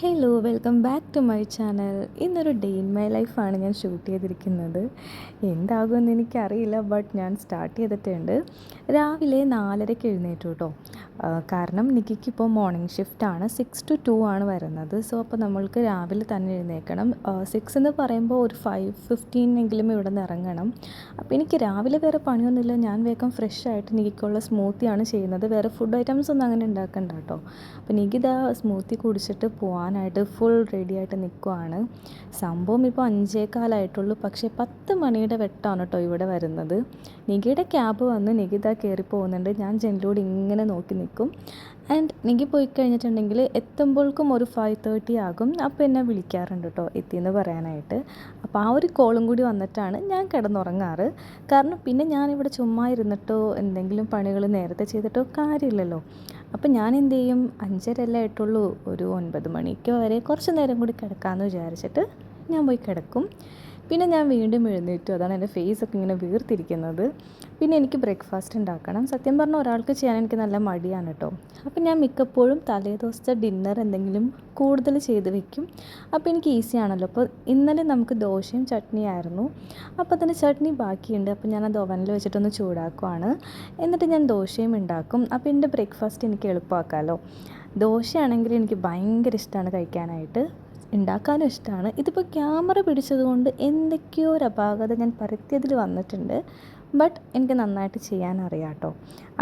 Hello welcome back to my channel. ഇന്നൊരു day in my ലൈഫാണ് ഞാൻ ഷൂട്ട് ചെയ്തിരിക്കുന്നത്. എന്താകുമെന്ന് എനിക്കറിയില്ല, ബട്ട് ഞാൻ സ്റ്റാർട്ട് ചെയ്തിട്ടുണ്ട്. രാവിലെ 4:30 എഴുന്നേറ്റു കേട്ടോ. കാരണം നിക്കിക്ക് ഇപ്പോൾ മോർണിംഗ് ഷിഫ്റ്റാണ്, 6 to 2 ആണ് വരുന്നത്. സോ അപ്പോൾ നമ്മൾക്ക് രാവിലെ തന്നെ എഴുന്നേൽക്കണം. 6 എന്ന് പറയുമ്പോൾ ഒരു 5:15 എങ്കിലും ഇവിടെ നിന്ന് ഇറങ്ങണം. അപ്പോൾ എനിക്ക് രാവിലെ വേറെ പണിയൊന്നുമില്ല. ഞാൻ വേഗം ഫ്രഷ് ആയിട്ട് നിക്കിക്കുള്ള സ്മൂത്തിയാണ് ചെയ്യുന്നത്. വേറെ ഫുഡ് ഐറ്റംസ് ഒന്നും അങ്ങനെ ഉണ്ടാക്കണ്ട കേട്ടോ. അപ്പോൾ നികിത സ്മൂത്തി കുടിച്ചിട്ട് പോകാനായിട്ട് ഫുൾ റെഡി ആയിട്ട് നിൽക്കുവാണ്. സംഭവം ഇപ്പോൾ 5:15 പക്ഷേ 10 മണിയുടെ വെട്ടാണ് കേട്ടോ ഇവിടെ വരുന്നത്. നികിയുടെ ക്യാബ് വന്ന് നികിത കയറി പോകുന്നുണ്ട്. ഞാൻ ജനലിലൂടെ ഇങ്ങനെ നോക്കി നിൽക്കും. ആൻഡ് നികി പോയി കഴിഞ്ഞിട്ടുണ്ടെങ്കിൽ എത്തുമ്പോഴേക്കും ഒരു 5:30 ആകും. അപ്പോൾ എന്നെ വിളിക്കാറുണ്ട് കേട്ടോ എത്തിയെന്ന് പറയാനായിട്ട്. അപ്പോൾ ആ ഒരു കോളും കൂടി വന്നിട്ടാണ് ഞാൻ കിടന്നുറങ്ങാറ്. കാരണം പിന്നെ ഞാനിവിടെ ചുമ്മാ ഇരുന്നിട്ടോ എന്തെങ്കിലും പണികൾ നേരത്തെ ചെയ്തിട്ടോ കാര്യമില്ലല്ലോ. അപ്പം ഞാൻ എന്ത് ചെയ്യും, 5:30 ആയിട്ടുള്ളൂ, ഒരു 9 മണിക്ക് വരെ കുറച്ച് നേരം കൂടി കിടക്കാമെന്ന് വിചാരിച്ചിട്ട് ഞാൻ പോയി കിടക്കും. പിന്നെ ഞാൻ വീണ്ടും എഴുന്നേറ്റു. അതാണ് എൻ്റെ ഫേസൊക്കെ ഇങ്ങനെ വീർത്തിരിക്കുന്നത്. പിന്നെ എനിക്ക് ബ്രേക്ക്ഫാസ്റ്റ് ഉണ്ടാക്കണം. സത്യം പറഞ്ഞാൽ ഒരാൾക്ക് ചെയ്യാൻ എനിക്ക് നല്ല മടിയാണ് കേട്ടോ. അപ്പം ഞാൻ മിക്കപ്പോഴും തലേ ദിവസത്തെ ഡിന്നർ എന്തെങ്കിലും കൂടുതൽ ചെയ്ത് വെക്കും. അപ്പോൾ എനിക്ക് ഈസി ആണല്ലോ. അപ്പോൾ ഇന്നലെ നമുക്ക് ദോശയും ചട്നിയായിരുന്നു. അപ്പോൾ അതിന് ചട്നി ബാക്കിയുണ്ട്. അപ്പോൾ ഞാനത് ഓവനിൽ വെച്ചിട്ടൊന്ന് ചൂടാക്കുവാണ്. എന്നിട്ട് ഞാൻ ദോശയും ഉണ്ടാക്കും. അപ്പോൾ എൻ്റെ ബ്രേക്ക്ഫാസ്റ്റ് എനിക്ക് എളുപ്പമാക്കാമല്ലോ. ദോശയാണെങ്കിൽ എനിക്ക് ഭയങ്കര ഇഷ്ടമാണ് കഴിക്കാനായിട്ട്, ഉണ്ടാക്കാനും ഇഷ്ടമാണ്. ഇതിപ്പോൾ ക്യാമറ പിടിച്ചതുകൊണ്ട് എന്തൊക്കെയോ ഒരു അപാകത ഞാൻ പരത്തിയതിൽ വന്നിട്ടുണ്ട്. ബട്ട് എനിക്ക് നന്നായിട്ട് ചെയ്യാൻ അറിയാം കേട്ടോ.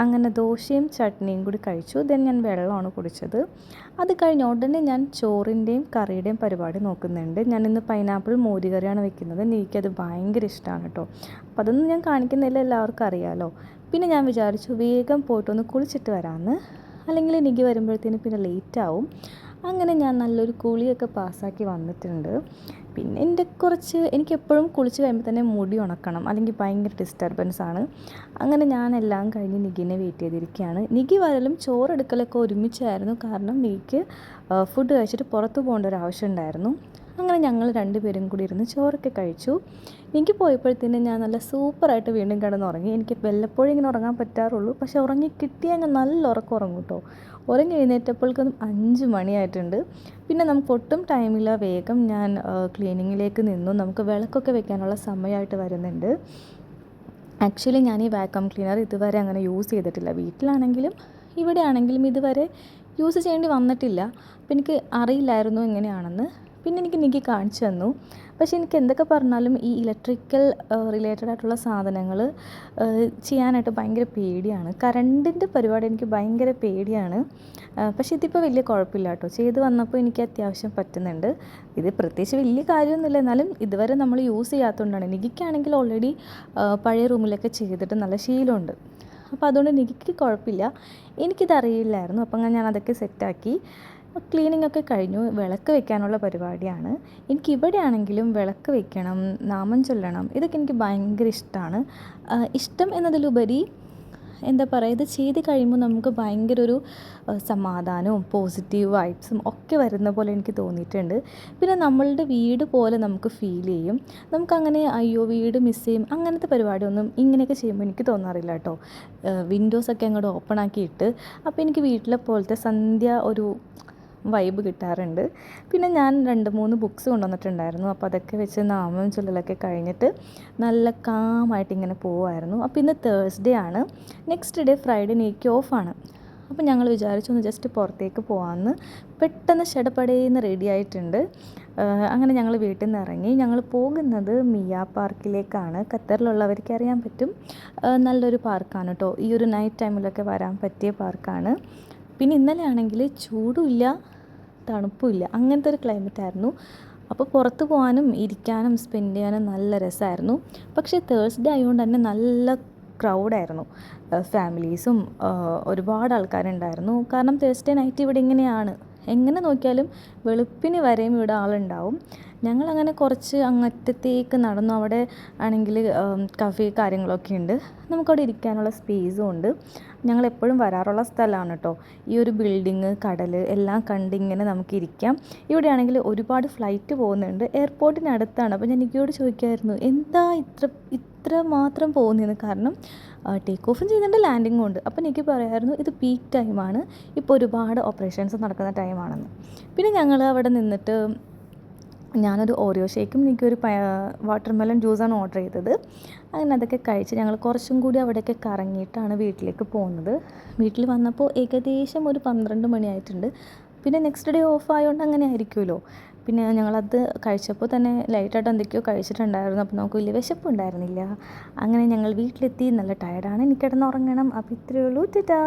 അങ്ങനെ ദോശയും ചട്നിയും കൂടി കഴിച്ചു. ദെൻ ഞാൻ വെള്ളമാണ് കുടിച്ചത്. അത് കഴിഞ്ഞ ഉടനെ ഞാൻ ചോറിൻ്റെയും കറിയുടെയും പരിപാടി നോക്കുന്നുണ്ട്. ഞാനിന്ന് പൈനാപ്പിൾ മോര് കറിയാണ് വെക്കുന്നത്. എനിക്കത് ഭയങ്കര ഇഷ്ടമാണ് കേട്ടോ. അപ്പോൾ അതൊന്നും ഞാൻ കാണിക്കുന്നില്ല, എല്ലാവർക്കും അറിയാമല്ലോ. പിന്നെ ഞാൻ വിചാരിച്ചു വേഗം പോയിട്ടൊന്ന് കുളിച്ചിട്ട് വരാമെന്ന്, അല്ലെങ്കിൽ എനിക്ക് വരുമ്പോഴത്തേന് പിന്നെ ലേറ്റ് ആവും. അങ്ങനെ ഞാൻ നല്ലൊരു കുളിയൊക്കെ പാസ്സാക്കി വന്നിട്ടുണ്ട്. പിന്നെ എനിക്കെപ്പോഴും കുളിച്ച് കഴിയുമ്പോൾ തന്നെ മുടി ഉണക്കണം, അല്ലെങ്കിൽ ഭയങ്കര ഡിസ്റ്റർബൻസ് ആണ്. അങ്ങനെ ഞാനെല്ലാം കഴിഞ്ഞ് നികിനെ വെയിറ്റ് ചെയ്തിരിക്കുകയാണ്. നികി വരലും ചോറെടുക്കലൊക്കെ ഒരുമിച്ചായിരുന്നു. കാരണം നികിക്ക് ഫുഡ് കഴിച്ചിട്ട് പുറത്ത് പോകേണ്ട ഒരു ആവശ്യം ഉണ്ടായിരുന്നു. അങ്ങനെ ഞങ്ങൾ രണ്ടുപേരും കൂടി ഇരുന്ന് ചോറൊക്കെ കഴിച്ചു. എനിക്ക് പോയപ്പോഴത്തേനും ഞാൻ നല്ല സൂപ്പറായിട്ട് വീണ്ടും കിടന്നുറങ്ങി. എനിക്ക് വല്ലപ്പോഴും ഇങ്ങനെ ഉറങ്ങാൻ പറ്റാറുള്ളൂ, പക്ഷേ ഉറങ്ങി കിട്ടിയാൽ ഞാൻ നല്ല ഉറക്കം ഉറങ്ങും കേട്ടോ. ഉറങ്ങി എഴുന്നേറ്റപ്പോഴേക്കും 5 മണിയായിട്ടുണ്ട്. പിന്നെ നമുക്ക് ഒട്ടും ടൈമില്ല. വേഗം ഞാൻ ക്ലീനിങ്ങിലേക്ക് നിന്നു. നമുക്ക് വിളക്കൊക്കെ വെക്കാനുള്ള സമയമായിട്ട് വരുന്നുണ്ട്. ആക്ച്വലി ഞാൻ ഈ വാക്വം ക്ലീനർ ഇതുവരെ അങ്ങനെ യൂസ് ചെയ്തിട്ടില്ല. വീട്ടിലാണെങ്കിലും ഇവിടെ ആണെങ്കിലും ഇതുവരെ യൂസ് ചെയ്യേണ്ടി വന്നിട്ടില്ല. അപ്പോൾ എനിക്ക് അറിയില്ലായിരുന്നു എങ്ങനെയാണെന്ന്. പിന്നെ എനിക്ക് നികി കാണിച്ചു തന്നു. പക്ഷേ എനിക്ക് എന്തൊക്കെ പറഞ്ഞാലും ഈ ഇലക്ട്രിക്കൽ റിലേറ്റഡ് ആയിട്ടുള്ള സാധനങ്ങൾ ചെയ്യാനായിട്ട് ഭയങ്കര പേടിയാണ്. കറണ്ടിൻ്റെ പരിപാടി എനിക്ക് ഭയങ്കര പേടിയാണ്. പക്ഷേ ഇതിപ്പോൾ വലിയ കുഴപ്പമില്ല കേട്ടോ. ചെയ്ത് വന്നപ്പോൾ എനിക്ക് അത്യാവശ്യം പറ്റുന്നുണ്ട്. ഇത് പ്രത്യേകിച്ച് വലിയ കാര്യമൊന്നുമില്ല, എന്നാലും ഇതുവരെ നമ്മൾ യൂസ് ചെയ്യാത്തതുകൊണ്ടാണ്. നികിക്കാണെങ്കിൽ ഓൾറെഡി പഴയ റൂമിലൊക്കെ ചെയ്തിട്ട് നല്ല ശീലമുണ്ട്. അപ്പോൾ അതുകൊണ്ട് നികിക്ക് കുഴപ്പമില്ല. എനിക്കിതറിയില്ലായിരുന്നു. അപ്പം ഞാൻ അതൊക്കെ സെറ്റാക്കി. ക്ലീനിങ് ഒക്കെ കഴിഞ്ഞു. വിളക്ക് വെക്കാനുള്ള പരിപാടിയാണ്. എനിക്കിവിടെ ആണെങ്കിലും വിളക്ക് വെക്കണം, നാമം ചൊല്ലണം, ഇതൊക്കെ എനിക്ക് ഭയങ്കര ഇഷ്ടമാണ്. ഇഷ്ടം എന്നതിലുപരി എന്താ പറയുക, ഇത് ചെയ്ത് കഴിയുമ്പോൾ നമുക്ക് ഭയങ്കര ഒരു സമാധാനവും പോസിറ്റീവ് വൈബ്സും ഒക്കെ വരുന്ന പോലെ എനിക്ക് തോന്നിയിട്ടുണ്ട്. പിന്നെ നമ്മളുടെ വീട് പോലെ നമുക്ക് ഫീൽ ചെയ്യും. നമുക്കങ്ങനെ അയ്യോ വീട് മിസ് ചെയ്യും അങ്ങനത്തെ പരിപാടിയൊന്നും ഇങ്ങനെയൊക്കെ ചെയ്യുമ്പോൾ എനിക്ക് തോന്നാറില്ല കേട്ടോ. വിൻഡോസൊക്കെ അങ്ങോട്ട് ഓപ്പൺ ആക്കിയിട്ട് അപ്പോൾ എനിക്ക് വീട്ടിലെ പോലത്തെ സന്ധ്യ ഒരു വൈബ് കിട്ടാറുണ്ട്. പിന്നെ ഞാൻ 2-3 ബുക്സ് കൊണ്ടുവന്നിട്ടുണ്ടായിരുന്നു. അപ്പോൾ അതൊക്കെ വെച്ച് നാമം ചൊല്ലലൊക്കെ കഴിഞ്ഞിട്ട് നല്ല കാമായിട്ട് ഇങ്ങനെ പോവുമായിരുന്നു. അപ്പോൾ ഇന്ന് തേഴ്സ്ഡേ ആണ്. നെക്സ്റ്റ് ഡേ ഫ്രൈഡേ എനിക്ക് ഓഫാണ്. അപ്പോൾ ഞങ്ങൾ വിചാരിച്ചു ഒന്ന് ജസ്റ്റ് പുറത്തേക്ക് പോകാമെന്ന്. പെട്ടെന്ന് ഷടപടേന്ന് റെഡി ആയിട്ടുണ്ട്. അങ്ങനെ ഞങ്ങൾ വീട്ടിൽ നിന്ന് ഇറങ്ങി. ഞങ്ങൾ പോകുന്നത് മിയ പാർക്കിലേക്കാണ്. ഖത്തറിലുള്ളവർക്ക് അറിയാൻ പറ്റും, നല്ലൊരു പാർക്കാണ് കേട്ടോ. ഈ ഒരു നൈറ്റ് ടൈമിലൊക്കെ വരാൻ പറ്റിയ പാർക്കാണ്. പിന്നെ ഇന്നലെ ആണെങ്കിൽ ചൂടുമില്ല തണുപ്പുമില്ല, അങ്ങനത്തെ ഒരു ക്ലൈമറ്റ് ആയിരുന്നു. അപ്പോൾ പുറത്ത് പോകാനും ഇരിക്കാനും സ്പെൻഡ് ചെയ്യാനും നല്ല രസമായിരുന്നു. പക്ഷേ തേഴ്സ്ഡേ ആയതുകൊണ്ട് തന്നെ നല്ല ക്രൗഡായിരുന്നു. ഫാമിലീസും ഒരുപാട് ആൾക്കാരുണ്ടായിരുന്നു. കാരണം തേഴ്സ്ഡേ നൈറ്റ് ഇവിടെ ഇങ്ങനെയാണ്, എങ്ങനെ നോക്കിയാലും വെളുപ്പിന് വരെയും ഇവിടെ ആളുണ്ടാവും. ഞങ്ങളങ്ങനെ കുറച്ച് അങ്ങറ്റത്തേക്ക് നടന്നു. അവിടെ ആണെങ്കിൽ കഫേ കാര്യങ്ങളൊക്കെ ഉണ്ട്. നമുക്കവിടെ ഇരിക്കാനുള്ള സ്പേസും ഉണ്ട്. ഞങ്ങളെപ്പോഴും വരാറുള്ള സ്ഥലമാണ് കേട്ടോ. ഈ ഒരു ബിൽഡിങ്, കടൽ എല്ലാം കണ്ടിങ്ങനെ നമുക്കിരിക്കാം. ഇവിടെയാണെങ്കിൽ ഒരുപാട് ഫ്ലൈറ്റ് പോകുന്നുണ്ട്. എയർപോർട്ടിനടുത്താണ്. അപ്പോൾ ഞാൻ നിക്കിയോട് ചോദിക്കുമായിരുന്നു, എന്താ ഇത്ര മാത്രം പോകുന്നതെന്ന്. കാരണം ടേക്ക് ഓഫും ചെയ്യുന്നുണ്ട്, ലാൻഡിങ്ങും ഉണ്ട്. അപ്പോൾ എനിക്ക് പറയായിരുന്നു ഇത് പീക്ക് ടൈമാണ്, ഇപ്പോൾ ഒരുപാട് ഓപ്പറേഷൻസ് നടക്കുന്ന ടൈമാണെന്ന്. പിന്നെ ഞങ്ങൾ അവിടെ നിന്നിട്ട് ഞാനൊരു ഓറിയോ ഷേക്കും എനിക്കൊരു വാട്ടർമെലൺ ജ്യൂസാണ് ഓർഡർ ചെയ്തത്. അങ്ങനെ അതൊക്കെ കഴിച്ച് ഞങ്ങൾ കുറച്ചും കൂടി അവിടെയൊക്കെ കറങ്ങിയിട്ടാണ് വീട്ടിലേക്ക് പോകുന്നത്. വീട്ടിൽ വന്നപ്പോൾ ഏകദേശം ഒരു 12 മണിയായിട്ടുണ്ട്. പിന്നെ നെക്സ്റ്റ് ഡേ ഓഫ് ആയതുകൊണ്ട് അങ്ങനെ ആയിരിക്കുമല്ലോ. പിന്നെ ഞങ്ങളത് കഴിച്ചപ്പോൾ തന്നെ ലൈറ്റായിട്ട് എന്തൊക്കെയോ കഴിച്ചിട്ടുണ്ടായിരുന്നു. അപ്പോൾ നമുക്ക് വലിയ വിശപ്പുണ്ടായിരുന്നില്ല. അങ്ങനെ ഞങ്ങൾ വീട്ടിലെത്തി. നല്ല ടയർഡാണ്, എനിക്ക് കിടന്നുറങ്ങണം. അപ്പോൾ ഇത്രയേ ഉള്ളൂ. ടാറ്റാ.